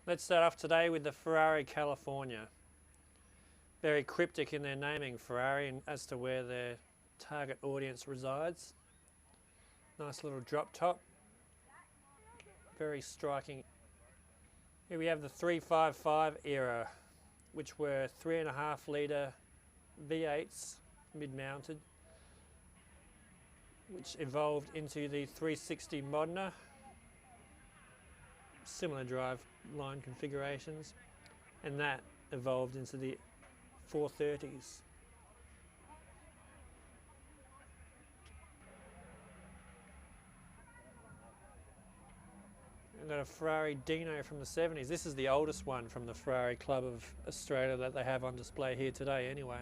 Let's start off today with the Ferrari California. Very cryptic in their naming, Ferrari, and as to where their target audience resides. Nice little drop top. Very striking. Here we have the 355 era, which were 3.5 litre V8s, mid-mounted, which evolved into the 360 Modena. Similar drive line configurations, and that evolved into the 430s. We've got a Ferrari Dino from the 70s. This is the oldest one from the Ferrari Club of Australia that they have on display here today anyway.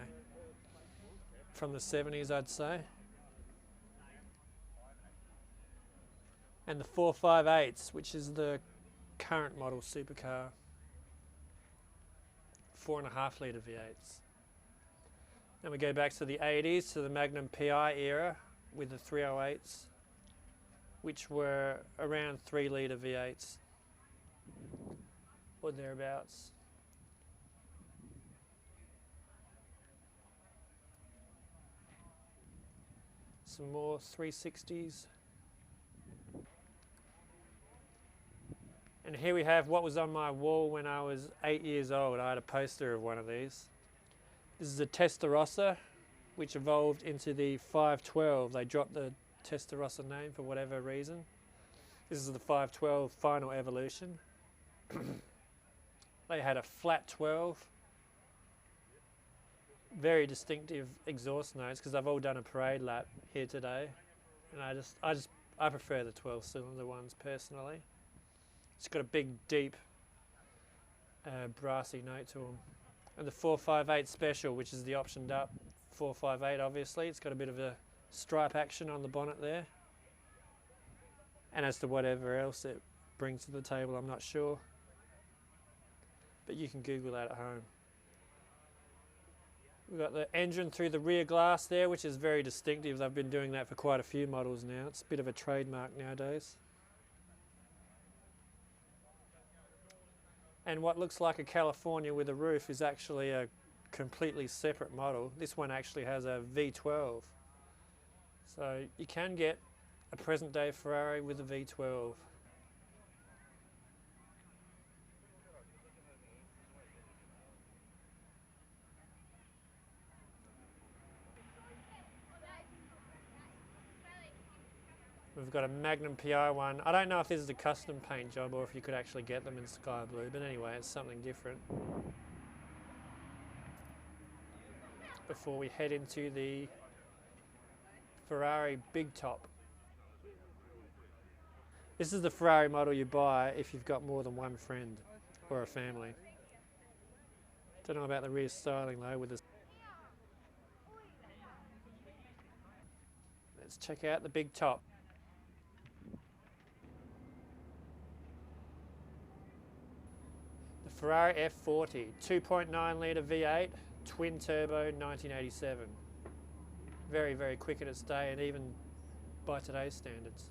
From the 70s, I'd say. And the 458s, which is the current model supercar. 4.5 litre V8s. Then we go back to the 80s, to the Magnum S.p.A. era with the 308s, which were around 3 litre V8s or thereabouts. Some more 360s. And here we have what was on my wall when I was 8 years old. I had a poster of one of these. This is a Testarossa, which evolved into the 512. They dropped the Testarossa name for whatever reason. This is the 512 final evolution. They had a flat 12. Very distinctive exhaust notes because they've all done a parade lap here today. And I prefer the 12-cylinder ones personally. It's got a big, deep, brassy note to them. And the 458 Special, which is the optioned up 458, obviously. It's got a bit of a stripe action on the bonnet there. And as to whatever else it brings to the table, I'm not sure. But you can Google that at home. We've got the engine through the rear glass there, which is very distinctive. They've been doing that for quite a few models now. It's a bit of a trademark nowadays. And what looks like a California with a roof is actually a completely separate model. This one actually has a V12. So you can get a present day Ferrari with a V12. We've got a Magnum S.p.A. one. I don't know if this is a custom paint job or if you could actually get them in sky blue, but anyway, it's something different. Before we head into the Ferrari Big Top. This is the Ferrari model you buy if you've got more than one friend or a family. Don't know about the rear styling though with this. Let's check out the Big Top. Ferrari F40, 2.9 litre V8, twin turbo, 1987. Very, very quick in its day and even by today's standards.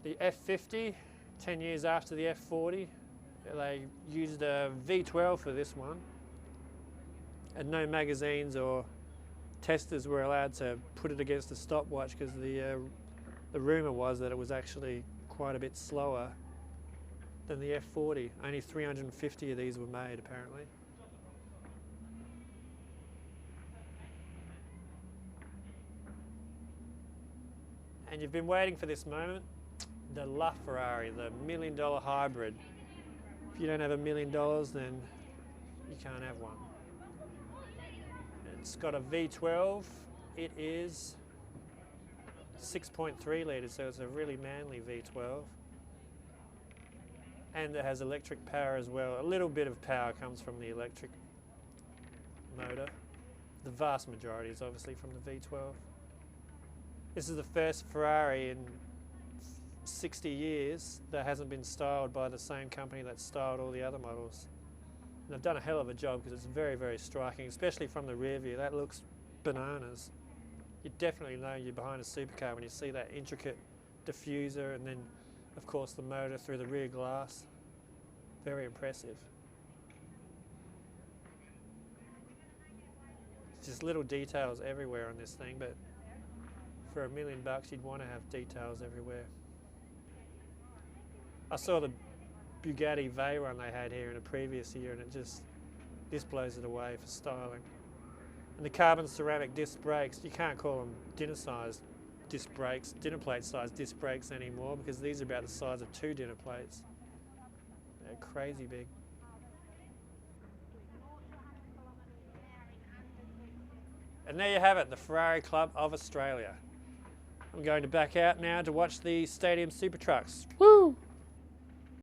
The F50, 10 years after the F40, they used a V12 for this one. And no magazines or testers were allowed to put it against a stopwatch because the rumour was that it was actually quite a bit slower than the F40. Only 350 of these were made apparently. And you've been waiting for this moment, the LaFerrari, the $1 million hybrid. If you don't have $1 million, then you can't have one. It's got a V12. It is 6.3 litres, so it's a really manly V12. And it has electric power as well. A little bit of power comes from the electric motor. The vast majority is obviously from the V12. This is the first Ferrari in 60 years that hasn't been styled by the same company that styled all the other models. And they've done a hell of a job because it's very, very striking, especially from the rear view. That looks bananas. You definitely know you're behind a supercar when you see that intricate diffuser and then, of course, the motor through the rear glass. Very impressive. Just little details everywhere on this thing, but for $1 million you'd want to have details everywhere. I saw the Bugatti Veyron they had here in a previous year, and this blows it away for styling. And the carbon ceramic disc brakes, you can't call them dinner-sized disc brakes, dinner plate-sized disc brakes anymore, because these are about the size of 2 dinner plates. They're crazy big. And there you have it, the Ferrari Club of Australia. I'm going to back out now to watch the Stadium Super Trucks. Woo!